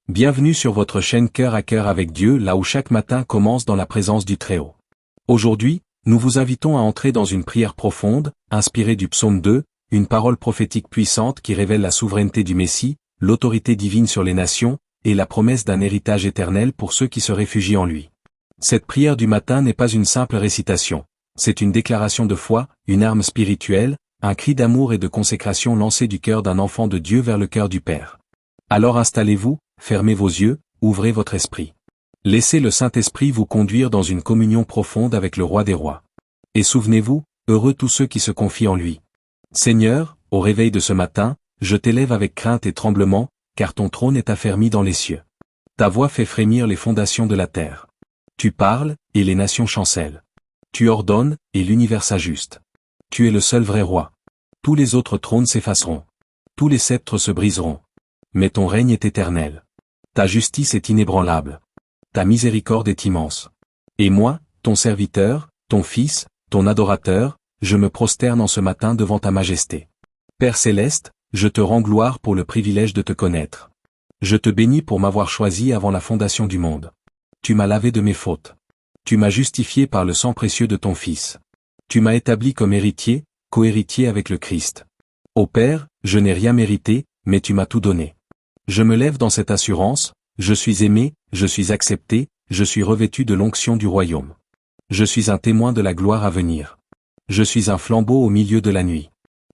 Bienvenue sur votre chaîne Cœur à Cœur avec Dieu, là où chaque matin commence dans la présence du Très-Haut. Aujourd'hui, nous vous invitons à entrer dans une prière profonde, inspirée du psaume 2, une parole prophétique puissante qui révèle la souveraineté du Messie, l'autorité divine sur les nations, et la promesse d'un héritage éternel pour ceux qui se réfugient en lui. Cette prière du matin n'est pas une simple récitation, c'est une déclaration de foi, une arme spirituelle, un cri d'amour et de consécration lancé du cœur d'un enfant de Dieu vers le cœur du Père. Alors installez-vous, fermez vos yeux, ouvrez votre esprit. Laissez le Saint-Esprit vous conduire dans une communion profonde avec le Roi des Rois. Et souvenez-vous, heureux tous ceux qui se confient en lui. Seigneur, au réveil de ce matin, je t'élève avec crainte et tremblement, car ton trône est affermi dans les cieux. Ta voix fait frémir les fondations de la terre. Tu parles, et les nations chancellent. Tu ordonnes, et l'univers s'ajuste. Tu es le seul vrai roi. Tous les autres trônes s'effaceront. Tous les sceptres se briseront. Mais ton règne est éternel. Ta justice est inébranlable. Ta miséricorde est immense. Et moi, ton serviteur, ton fils, ton adorateur, je me prosterne en ce matin devant ta majesté. Père céleste, je te rends gloire pour le privilège de te connaître. Je te bénis pour m'avoir choisi avant la fondation du monde. Tu m'as lavé de mes fautes. Tu m'as justifié par le sang précieux de ton Fils. Tu m'as établi comme héritier, co-héritier avec le Christ. Ô Père, je n'ai rien mérité, mais tu m'as tout donné. Je me lève dans cette assurance, je suis aimé, je suis accepté, je suis revêtu de l'onction du royaume. Je suis un témoin de la gloire à venir. Je suis un flambeau au milieu de la nuit.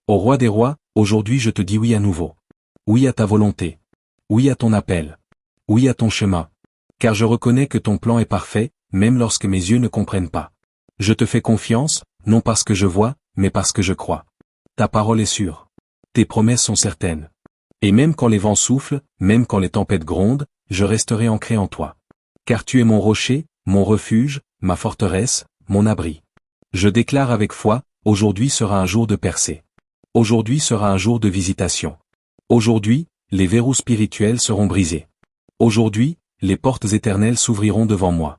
Ô Roi des rois, aujourd'hui je te dis oui à nouveau. Oui à ta volonté. Oui à ton appel. Oui à ton chemin. Car je reconnais que ton plan est parfait, même lorsque mes yeux ne comprennent pas. Je te fais confiance, non parce que je vois, mais parce que je crois. Ta parole est sûre. Tes promesses sont certaines. Et même quand les vents soufflent, même quand les tempêtes grondent, je resterai ancré en toi. Car tu es mon rocher, mon refuge, ma forteresse, mon abri. Je déclare avec foi, aujourd'hui sera un jour de percée. Aujourd'hui sera un jour de visitation. Aujourd'hui, les verrous spirituels seront brisés. Aujourd'hui, les portes éternelles s'ouvriront devant moi.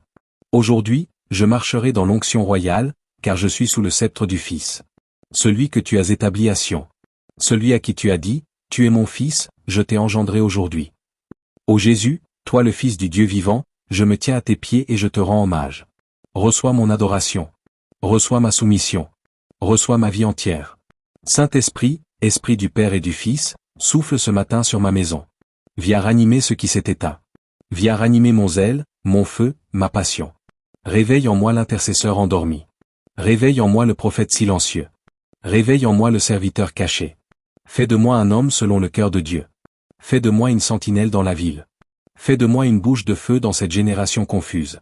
Aujourd'hui, je marcherai dans l'onction royale, car je suis sous le sceptre du Fils. Celui que tu as établi à Sion. Celui à qui tu as dit, tu es mon Fils, je t'ai engendré aujourd'hui. Ô Jésus, toi le Fils du Dieu vivant, je me tiens à tes pieds et je te rends hommage. Reçois mon adoration. Reçois ma soumission. Reçois ma vie entière. Saint-Esprit, Esprit du Père et du Fils, souffle ce matin sur ma maison. Viens ranimer ce qui s'est éteint. Viens ranimer mon zèle, mon feu, ma passion. Réveille en moi l'intercesseur endormi. Réveille en moi le prophète silencieux. Réveille en moi le serviteur caché. Fais de moi un homme selon le cœur de Dieu. Fais de moi une sentinelle dans la ville. Fais de moi une bouche de feu dans cette génération confuse.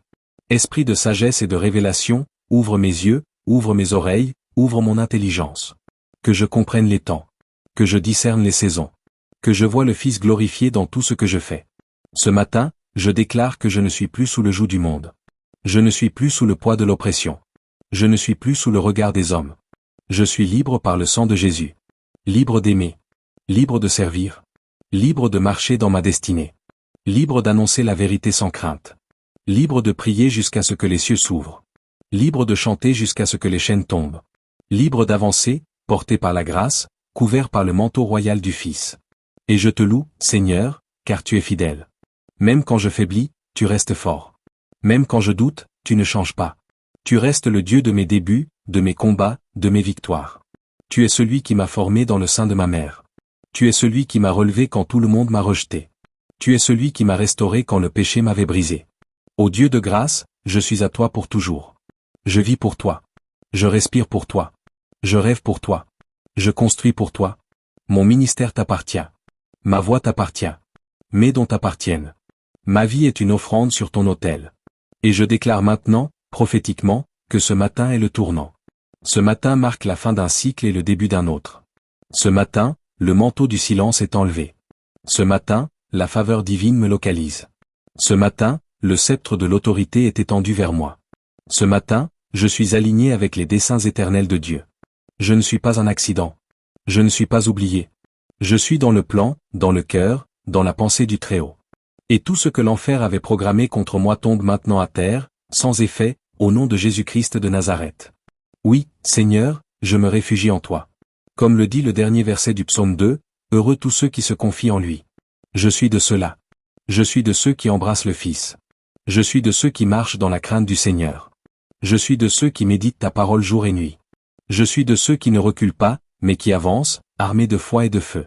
Esprit de sagesse et de révélation, ouvre mes yeux, ouvre mes oreilles, ouvre mon intelligence. Que je comprenne les temps. Que je discerne les saisons. Que je voie le Fils glorifié dans tout ce que je fais. Ce matin, je déclare que je ne suis plus sous le joug du monde. Je ne suis plus sous le poids de l'oppression. Je ne suis plus sous le regard des hommes. Je suis libre par le sang de Jésus. Libre d'aimer. Libre de servir. Libre de marcher dans ma destinée. Libre d'annoncer la vérité sans crainte. Libre de prier jusqu'à ce que les cieux s'ouvrent. Libre de chanter jusqu'à ce que les chaînes tombent. Libre d'avancer, porté par la grâce, couvert par le manteau royal du Fils. Et je te loue, Seigneur, car tu es fidèle. Même quand je faiblis, tu restes fort. Même quand je doute, tu ne changes pas. Tu restes le Dieu de mes débuts, de mes combats, de mes victoires. Tu es celui qui m'a formé dans le sein de ma mère. Tu es celui qui m'a relevé quand tout le monde m'a rejeté. Tu es celui qui m'a restauré quand le péché m'avait brisé. Ô Dieu de grâce, je suis à toi pour toujours. Je vis pour toi. Je respire pour toi. Je rêve pour toi. Je construis pour toi. Mon ministère t'appartient. Ma voix t'appartient. Mes dons t'appartiennent. Ma vie est une offrande sur ton autel. Et je déclare maintenant, prophétiquement, que ce matin est le tournant. Ce matin marque la fin d'un cycle et le début d'un autre. Ce matin, le manteau du silence est enlevé. Ce matin, la faveur divine me localise. Ce matin, le sceptre de l'autorité est étendu vers moi. Ce matin, je suis aligné avec les desseins éternels de Dieu. Je ne suis pas un accident. Je ne suis pas oublié. Je suis dans le plan, dans le cœur, dans la pensée du Très-Haut. Et tout ce que l'enfer avait programmé contre moi tombe maintenant à terre, sans effet, au nom de Jésus-Christ de Nazareth. Oui, Seigneur, je me réfugie en toi. Comme le dit le dernier verset du psaume 2, heureux tous ceux qui se confient en lui. Je suis de ceux-là. Je suis de ceux qui embrassent le Fils. Je suis de ceux qui marchent dans la crainte du Seigneur. Je suis de ceux qui méditent ta parole jour et nuit. Je suis de ceux qui ne reculent pas, mais qui avancent, armés de foi et de feu.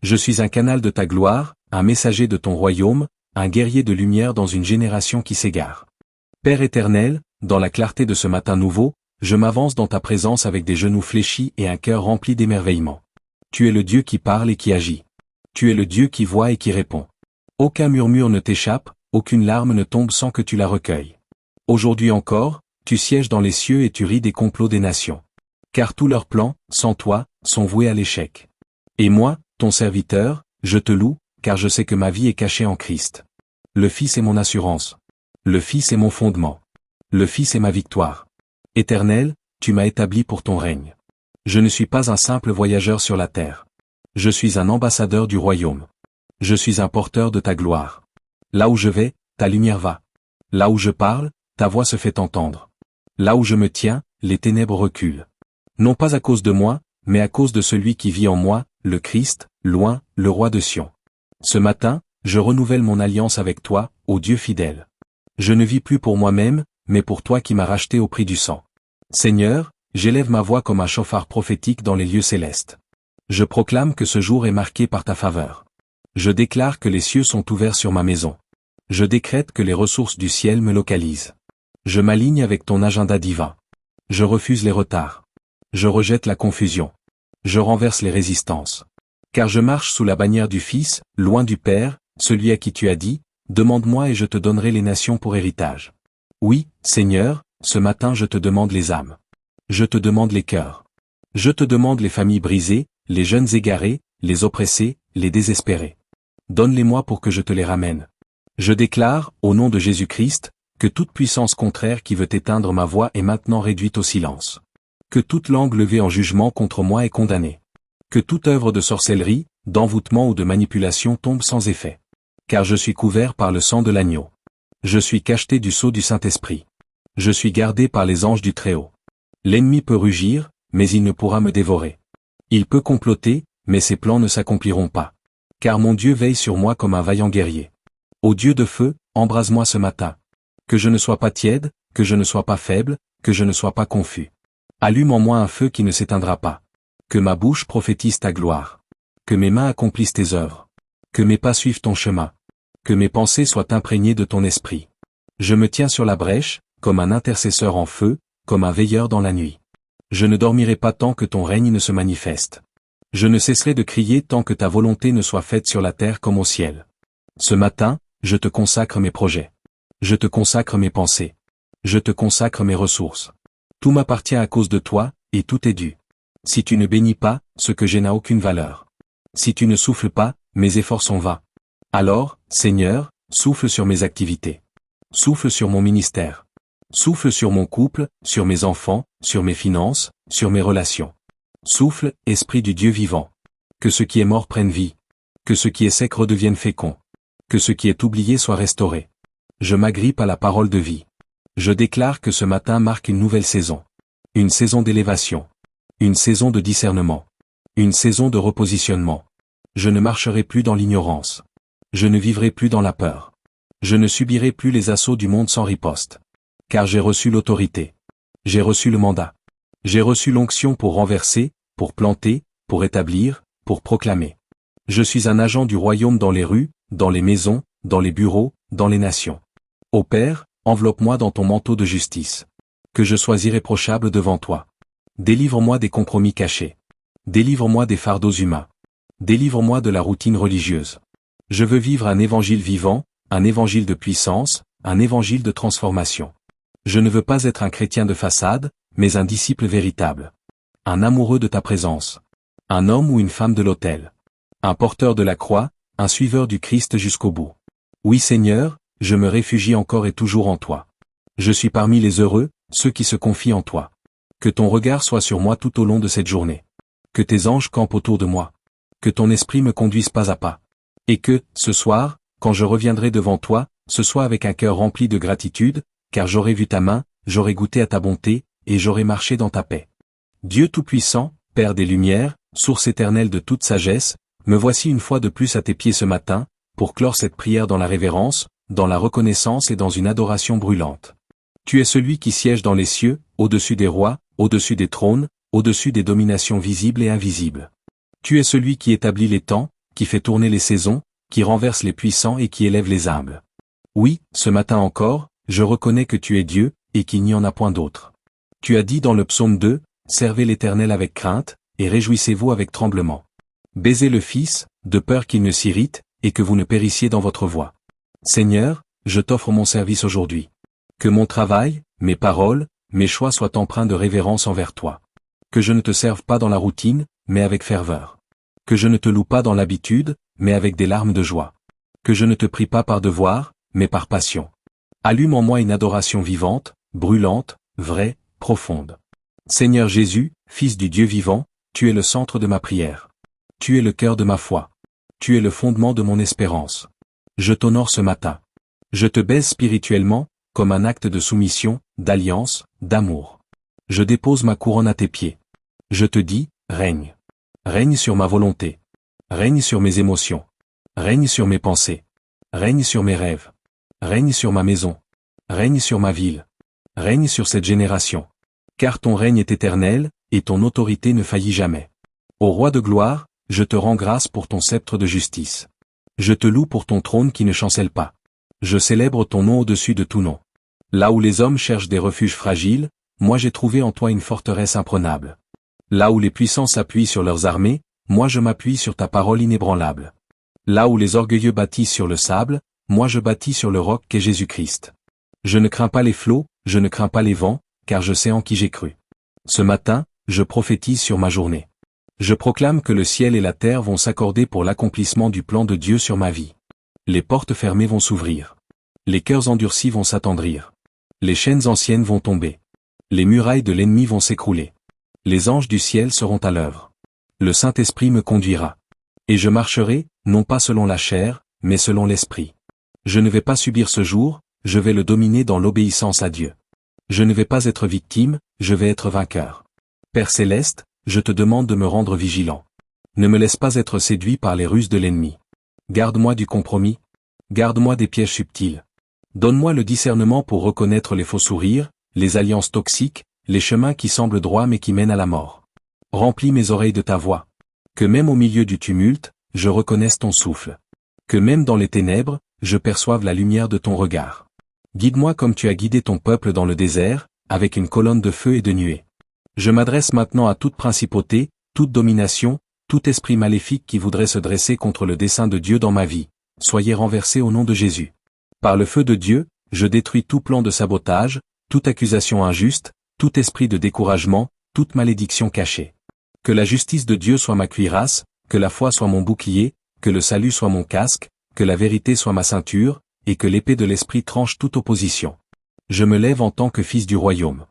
Je suis un canal de ta gloire, un messager de ton royaume, un guerrier de lumière dans une génération qui s'égare. Père éternel, dans la clarté de ce matin nouveau, je m'avance dans ta présence avec des genoux fléchis et un cœur rempli d'émerveillement. Tu es le Dieu qui parle et qui agit. Tu es le Dieu qui voit et qui répond. Aucun murmure ne t'échappe, aucune larme ne tombe sans que tu la recueilles. Aujourd'hui encore, tu sièges dans les cieux et tu ris des complots des nations. Car tous leurs plans, sans toi, sont voués à l'échec. Et moi, ton serviteur, je te loue, car je sais que ma vie est cachée en Christ. Le Fils est mon assurance. Le Fils est mon fondement. Le Fils est ma victoire. Éternel, tu m'as établi pour ton règne. Je ne suis pas un simple voyageur sur la terre. Je suis un ambassadeur du royaume. Je suis un porteur de ta gloire. Là où je vais, ta lumière va. Là où je parle, ta voix se fait entendre. Là où je me tiens, les ténèbres reculent. Non pas à cause de moi, mais à cause de celui qui vit en moi, le Christ, loin, le roi de Sion. Ce matin, je renouvelle mon alliance avec toi, ô Dieu fidèle. Je ne vis plus pour moi-même, mais pour toi qui m'as racheté au prix du sang. Seigneur, j'élève ma voix comme un chauffard prophétique dans les lieux célestes. Je proclame que ce jour est marqué par ta faveur. Je déclare que les cieux sont ouverts sur ma maison. Je décrète que les ressources du ciel me localisent. Je m'aligne avec ton agenda divin. Je refuse les retards. Je rejette la confusion. Je renverse les résistances. Car je marche sous la bannière du Fils, loin du Père, celui à qui tu as dit, demande-moi et je te donnerai les nations pour héritage. Oui, Seigneur, ce matin je te demande les âmes. Je te demande les cœurs. Je te demande les familles brisées, les jeunes égarés, les oppressés, les désespérés. Donne-les-moi pour que je te les ramène. Je déclare, au nom de Jésus-Christ, que toute puissance contraire qui veut éteindre ma voix est maintenant réduite au silence. Que toute langue levée en jugement contre moi est condamnée. Que toute œuvre de sorcellerie, d'envoûtement ou de manipulation tombe sans effet. Car je suis couvert par le sang de l'agneau. Je suis cacheté du sceau du Saint-Esprit. Je suis gardé par les anges du Très-Haut. L'ennemi peut rugir, mais il ne pourra me dévorer. Il peut comploter, mais ses plans ne s'accompliront pas. Car mon Dieu veille sur moi comme un vaillant guerrier. Ô Dieu de feu, embrase-moi ce matin. Que je ne sois pas tiède, que je ne sois pas faible, que je ne sois pas confus. Allume en moi un feu qui ne s'éteindra pas. Que ma bouche prophétise ta gloire. Que mes mains accomplissent tes œuvres. Que mes pas suivent ton chemin. Que mes pensées soient imprégnées de ton esprit. Je me tiens sur la brèche, comme un intercesseur en feu, comme un veilleur dans la nuit. Je ne dormirai pas tant que ton règne ne se manifeste. Je ne cesserai de crier tant que ta volonté ne soit faite sur la terre comme au ciel. Ce matin, je te consacre mes projets. Je te consacre mes pensées. Je te consacre mes ressources. Tout m'appartient à cause de toi, et tout est dû. Si tu ne bénis pas, ce que j'ai n'a aucune valeur. Si tu ne souffles pas, mes efforts sont vains. Alors, Seigneur, souffle sur mes activités. Souffle sur mon ministère. Souffle sur mon couple, sur mes enfants, sur mes finances, sur mes relations. Souffle, Esprit du Dieu vivant. Que ce qui est mort prenne vie. Que ce qui est sec redevienne fécond. Que ce qui est oublié soit restauré. Je m'agrippe à la parole de vie. Je déclare que ce matin marque une nouvelle saison. Une saison d'élévation. Une saison de discernement. Une saison de repositionnement. Je ne marcherai plus dans l'ignorance. Je ne vivrai plus dans la peur. Je ne subirai plus les assauts du monde sans riposte. Car j'ai reçu l'autorité. J'ai reçu le mandat. J'ai reçu l'onction pour renverser, pour planter, pour établir, pour proclamer. Je suis un agent du royaume dans les rues, dans les maisons, dans les bureaux, dans les nations. Ô Père, enveloppe-moi dans ton manteau de justice. Que je sois irréprochable devant toi. Délivre-moi des compromis cachés. Délivre-moi des fardeaux humains. Délivre-moi de la routine religieuse. Je veux vivre un évangile vivant, un évangile de puissance, un évangile de transformation. Je ne veux pas être un chrétien de façade, mais un disciple véritable. Un amoureux de ta présence. Un homme ou une femme de l'autel. Un porteur de la croix, un suiveur du Christ jusqu'au bout. Oui Seigneur, je me réfugie encore et toujours en toi. Je suis parmi les heureux, ceux qui se confient en toi. Que ton regard soit sur moi tout au long de cette journée. Que tes anges campent autour de moi. Que ton esprit me conduise pas à pas. Et que, ce soir, quand je reviendrai devant toi, ce soit avec un cœur rempli de gratitude, car j'aurai vu ta main, j'aurai goûté à ta bonté, et j'aurai marché dans ta paix. Dieu Tout-Puissant, Père des Lumières, source éternelle de toute sagesse, me voici une fois de plus à tes pieds ce matin, pour clore cette prière dans la révérence, dans la reconnaissance et dans une adoration brûlante. Tu es celui qui siège dans les cieux, au-dessus des rois, au-dessus des trônes, au-dessus des dominations visibles et invisibles. Tu es celui qui établit les temps, qui fait tourner les saisons, qui renverse les puissants et qui élève les humbles. Oui, ce matin encore, je reconnais que tu es Dieu, et qu'il n'y en a point d'autre. Tu as dit dans le psaume 2, « Servez l'Éternel avec crainte, et réjouissez-vous avec tremblement. Baisez le Fils, de peur qu'il ne s'irrite, et que vous ne périssiez dans votre voie. Seigneur, je t'offre mon service aujourd'hui. Que mon travail, mes paroles, mes choix soient empreints de révérence envers toi. Que je ne te serve pas dans la routine, mais avec ferveur. Que je ne te loue pas dans l'habitude, mais avec des larmes de joie. Que je ne te prie pas par devoir, mais par passion. Allume en moi une adoration vivante, brûlante, vraie, profonde. Seigneur Jésus, Fils du Dieu vivant, tu es le centre de ma prière. Tu es le cœur de ma foi. Tu es le fondement de mon espérance. Je t'honore ce matin. Je te baise spirituellement, comme un acte de soumission, d'alliance, d'amour. Je dépose ma couronne à tes pieds. Je te dis, règne. Règne sur ma volonté. Règne sur mes émotions. Règne sur mes pensées. Règne sur mes rêves. Règne sur ma maison. Règne sur ma ville. Règne sur cette génération. Car ton règne est éternel, et ton autorité ne faillit jamais. Ô roi de gloire, je te rends grâce pour ton sceptre de justice. Je te loue pour ton trône qui ne chancelle pas. Je célèbre ton nom au-dessus de tout nom. Là où les hommes cherchent des refuges fragiles, moi j'ai trouvé en toi une forteresse imprenable. Là où les puissants s'appuient sur leurs armées, moi je m'appuie sur ta parole inébranlable. Là où les orgueilleux bâtissent sur le sable, moi je bâtis sur le roc qu'est Jésus-Christ. Je ne crains pas les flots, je ne crains pas les vents, car je sais en qui j'ai cru. Ce matin, je prophétise sur ma journée. Je proclame que le ciel et la terre vont s'accorder pour l'accomplissement du plan de Dieu sur ma vie. Les portes fermées vont s'ouvrir. Les cœurs endurcis vont s'attendrir. Les chaînes anciennes vont tomber. Les murailles de l'ennemi vont s'écrouler. Les anges du ciel seront à l'œuvre. Le Saint-Esprit me conduira. Et je marcherai, non pas selon la chair, mais selon l'Esprit. Je ne vais pas subir ce jour, je vais le dominer dans l'obéissance à Dieu. Je ne vais pas être victime, je vais être vainqueur. Père céleste, je te demande de me rendre vigilant. Ne me laisse pas être séduit par les ruses de l'ennemi. Garde-moi du compromis. Garde-moi des pièges subtils. Donne-moi le discernement pour reconnaître les faux sourires, les alliances toxiques, les chemins qui semblent droits mais qui mènent à la mort. Remplis mes oreilles de ta voix. Que même au milieu du tumulte, je reconnaisse ton souffle. Que même dans les ténèbres, je perçoive la lumière de ton regard. Guide-moi comme tu as guidé ton peuple dans le désert, avec une colonne de feu et de nuée. Je m'adresse maintenant à toute principauté, toute domination, tout esprit maléfique qui voudrait se dresser contre le dessein de Dieu dans ma vie. Soyez renversés au nom de Jésus. Par le feu de Dieu, je détruis tout plan de sabotage, toute accusation injuste, tout esprit de découragement, toute malédiction cachée. Que la justice de Dieu soit ma cuirasse, que la foi soit mon bouclier, que le salut soit mon casque, que la vérité soit ma ceinture, et que l'épée de l'esprit tranche toute opposition. Je me lève en tant que fils du royaume.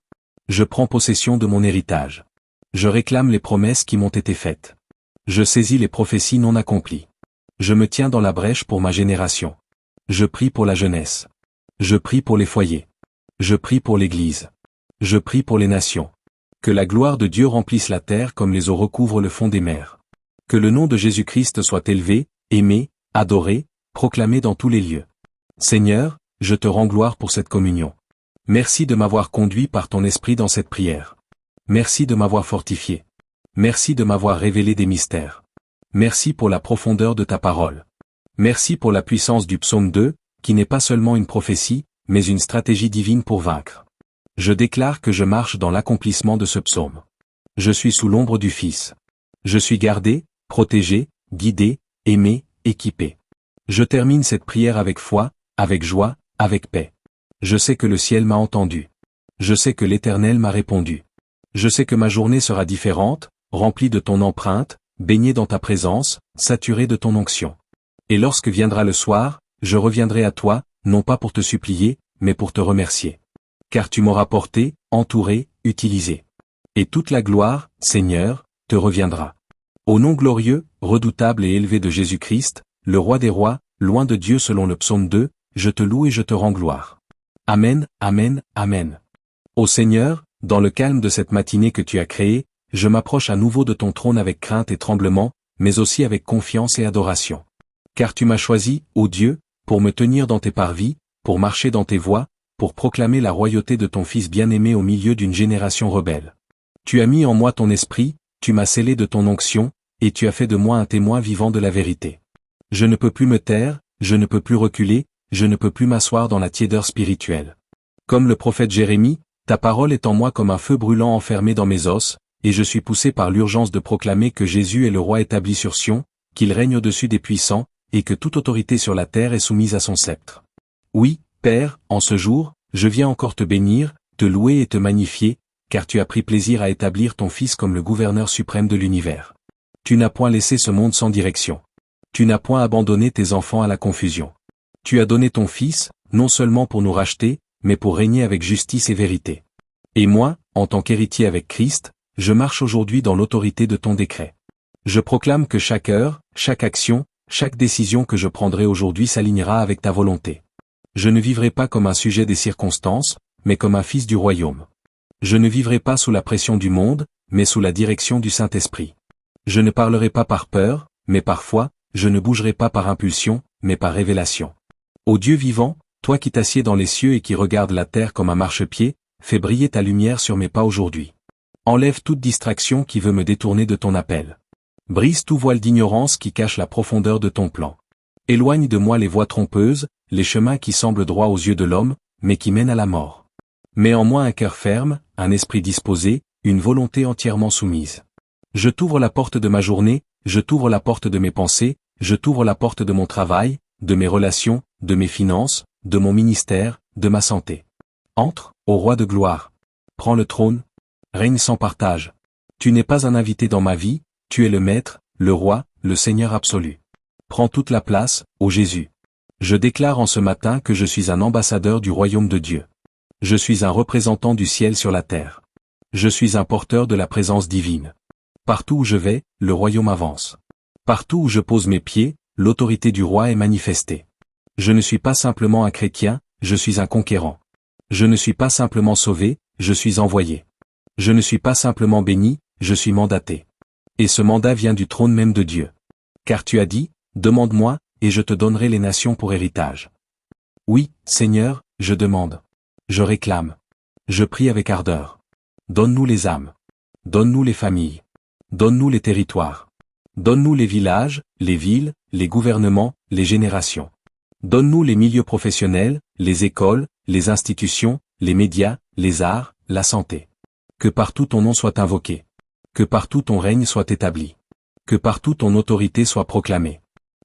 Je prends possession de mon héritage. Je réclame les promesses qui m'ont été faites. Je saisis les prophéties non accomplies. Je me tiens dans la brèche pour ma génération. Je prie pour la jeunesse. Je prie pour les foyers. Je prie pour l'Église. Je prie pour les nations. Que la gloire de Dieu remplisse la terre comme les eaux recouvrent le fond des mers. Que le nom de Jésus-Christ soit élevé, aimé, adoré, proclamé dans tous les lieux. Seigneur, je te rends gloire pour cette communion. Merci de m'avoir conduit par ton esprit dans cette prière. Merci de m'avoir fortifié. Merci de m'avoir révélé des mystères. Merci pour la profondeur de ta parole. Merci pour la puissance du psaume 2, qui n'est pas seulement une prophétie, mais une stratégie divine pour vaincre. Je déclare que je marche dans l'accomplissement de ce psaume. Je suis sous l'ombre du Fils. Je suis gardé, protégé, guidé, aimé, équipé. Je termine cette prière avec foi, avec joie, avec paix. Je sais que le ciel m'a entendu. Je sais que l'Éternel m'a répondu. Je sais que ma journée sera différente, remplie de ton empreinte, baignée dans ta présence, saturée de ton onction. Et lorsque viendra le soir, je reviendrai à toi, non pas pour te supplier, mais pour te remercier. Car tu m'auras porté, entouré, utilisé. Et toute la gloire, Seigneur, te reviendra. Au nom glorieux, redoutable et élevé de Jésus-Christ, le roi des rois, loin de Dieu selon le psaume 2, je te loue et je te rends gloire. Amen, amen, amen. Ô Seigneur, dans le calme de cette matinée que tu as créée, je m'approche à nouveau de ton trône avec crainte et tremblement, mais aussi avec confiance et adoration. Car tu m'as choisi, ô Dieu, pour me tenir dans tes parvis, pour marcher dans tes voies, pour proclamer la royauté de ton Fils bien-aimé au milieu d'une génération rebelle. Tu as mis en moi ton esprit, tu m'as scellé de ton onction, et tu as fait de moi un témoin vivant de la vérité. Je ne peux plus me taire, je ne peux plus reculer, je ne peux plus m'asseoir dans la tiédeur spirituelle. Comme le prophète Jérémie, ta parole est en moi comme un feu brûlant enfermé dans mes os, et je suis poussé par l'urgence de proclamer que Jésus est le roi établi sur Sion, qu'il règne au-dessus des puissants, et que toute autorité sur la terre est soumise à son sceptre. Oui, Père, en ce jour, je viens encore te bénir, te louer et te magnifier, car tu as pris plaisir à établir ton Fils comme le gouverneur suprême de l'univers. Tu n'as point laissé ce monde sans direction. Tu n'as point abandonné tes enfants à la confusion. Tu as donné ton Fils, non seulement pour nous racheter, mais pour régner avec justice et vérité. Et moi, en tant qu'héritier avec Christ, je marche aujourd'hui dans l'autorité de ton décret. Je proclame que chaque heure, chaque action, chaque décision que je prendrai aujourd'hui s'alignera avec ta volonté. Je ne vivrai pas comme un sujet des circonstances, mais comme un fils du royaume. Je ne vivrai pas sous la pression du monde, mais sous la direction du Saint-Esprit. Je ne parlerai pas par peur, mais par foi, je ne bougerai pas par impulsion, mais par révélation. Ô Dieu vivant, toi qui t'assieds dans les cieux et qui regardes la terre comme un marchepied, fais briller ta lumière sur mes pas aujourd'hui. Enlève toute distraction qui veut me détourner de ton appel. Brise tout voile d'ignorance qui cache la profondeur de ton plan. Éloigne de moi les voies trompeuses, les chemins qui semblent droits aux yeux de l'homme, mais qui mènent à la mort. Mets en moi un cœur ferme, un esprit disposé, une volonté entièrement soumise. Je t'ouvre la porte de ma journée, je t'ouvre la porte de mes pensées, je t'ouvre la porte de mon travail, de mes relations, de mes finances, de mon ministère, de ma santé. Entre, ô roi de gloire. Prends le trône. Règne sans partage. Tu n'es pas un invité dans ma vie, tu es le Maître, le Roi, le Seigneur absolu. Prends toute la place, ô Jésus. Je déclare en ce matin que je suis un ambassadeur du royaume de Dieu. Je suis un représentant du ciel sur la terre. Je suis un porteur de la présence divine. Partout où je vais, le royaume avance. Partout où je pose mes pieds, l'autorité du roi est manifestée. Je ne suis pas simplement un chrétien, je suis un conquérant. Je ne suis pas simplement sauvé, je suis envoyé. Je ne suis pas simplement béni, je suis mandaté. Et ce mandat vient du trône même de Dieu. Car tu as dit, demande-moi, et je te donnerai les nations pour héritage. Oui, Seigneur, je demande. Je réclame. Je prie avec ardeur. Donne-nous les âmes. Donne-nous les familles. Donne-nous les territoires. Donne-nous les villages, les villes, les gouvernements, les générations. Donne-nous les milieux professionnels, les écoles, les institutions, les médias, les arts, la santé. Que partout ton nom soit invoqué. Que partout ton règne soit établi. Que partout ton autorité soit proclamée.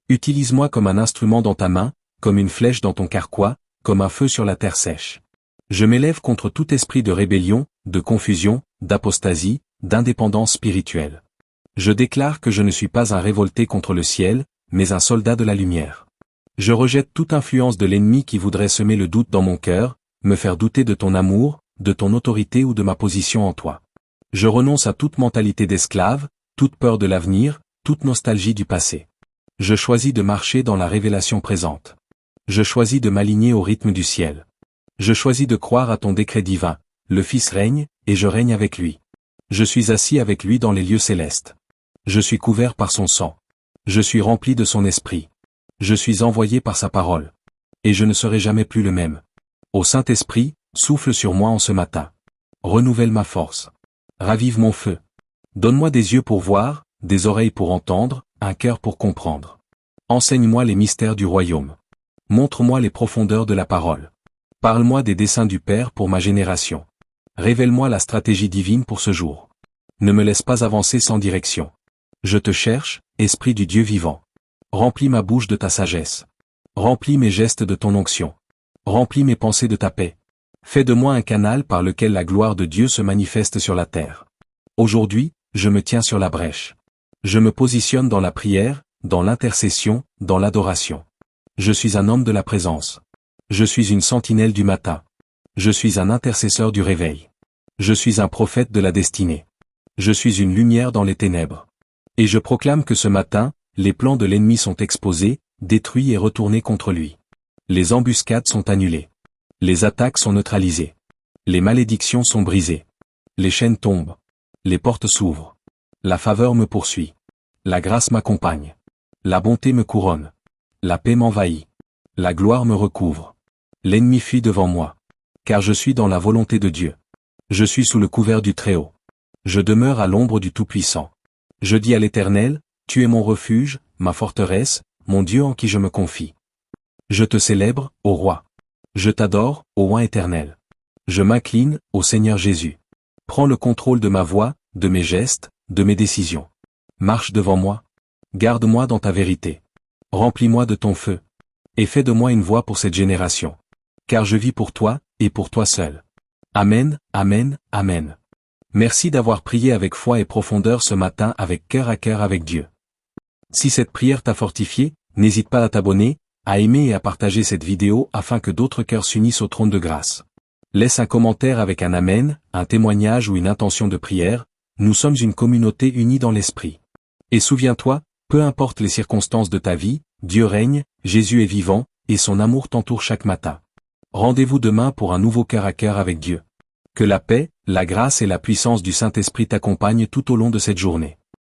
Utilise-moi comme un instrument dans ta main, comme une flèche dans ton carquois, comme un feu sur la terre sèche. Je m'élève contre tout esprit de rébellion, de confusion, d'apostasie, d'indépendance spirituelle. Je déclare que je ne suis pas un révolté contre le ciel, mais un soldat de la lumière. Je rejette toute influence de l'ennemi qui voudrait semer le doute dans mon cœur, me faire douter de ton amour, de ton autorité ou de ma position en toi. Je renonce à toute mentalité d'esclave, toute peur de l'avenir, toute nostalgie du passé. Je choisis de marcher dans la révélation présente. Je choisis de m'aligner au rythme du ciel. Je choisis de croire à ton décret divin, le Fils règne, et je règne avec lui. Je suis assis avec lui dans les lieux célestes. Je suis couvert par son sang. Je suis rempli de son esprit. Je suis envoyé par sa parole. Et je ne serai jamais plus le même. Ô Saint-Esprit, souffle sur moi en ce matin. Renouvelle ma force. Ravive mon feu. Donne-moi des yeux pour voir, des oreilles pour entendre, un cœur pour comprendre. Enseigne-moi les mystères du royaume. Montre-moi les profondeurs de la parole. Parle-moi des desseins du Père pour ma génération. Révèle-moi la stratégie divine pour ce jour. Ne me laisse pas avancer sans direction. Je te cherche, Esprit du Dieu vivant. Remplis ma bouche de ta sagesse. Remplis mes gestes de ton onction. Remplis mes pensées de ta paix. Fais de moi un canal par lequel la gloire de Dieu se manifeste sur la terre. Aujourd'hui, je me tiens sur la brèche. Je me positionne dans la prière, dans l'intercession, dans l'adoration. Je suis un homme de la présence. Je suis une sentinelle du matin. Je suis un intercesseur du réveil. Je suis un prophète de la destinée. Je suis une lumière dans les ténèbres. Et je proclame que ce matin, les plans de l'ennemi sont exposés, détruits et retournés contre lui. Les embuscades sont annulées. Les attaques sont neutralisées. Les malédictions sont brisées. Les chaînes tombent. Les portes s'ouvrent. La faveur me poursuit. La grâce m'accompagne. La bonté me couronne. La paix m'envahit. La gloire me recouvre. L'ennemi fuit devant moi. Car je suis dans la volonté de Dieu. Je suis sous le couvert du Très-Haut. Je demeure à l'ombre du Tout-Puissant. Je dis à l'Éternel, tu es mon refuge, ma forteresse, mon Dieu en qui je me confie. Je te célèbre, ô Roi. Je t'adore, ô Roi éternel. Je m'incline, ô Seigneur Jésus. Prends le contrôle de ma voix, de mes gestes, de mes décisions. Marche devant moi. Garde-moi dans ta vérité. Remplis-moi de ton feu. Et fais de moi une voix pour cette génération. Car je vis pour toi, et pour toi seul. Amen, amen, amen. Merci d'avoir prié avec foi et profondeur ce matin avec cœur à cœur avec Dieu. Si cette prière t'a fortifié, n'hésite pas à t'abonner, à aimer et à partager cette vidéo afin que d'autres cœurs s'unissent au trône de grâce. Laisse un commentaire avec un amen, un témoignage ou une intention de prière, nous sommes une communauté unie dans l'esprit. Et souviens-toi, peu importe les circonstances de ta vie, Dieu règne, Jésus est vivant, et son amour t'entoure chaque matin. Rendez-vous demain pour un nouveau cœur à cœur avec Dieu. Que la paix, la grâce et la puissance du Saint-Esprit t'accompagnent tout au long de cette journée.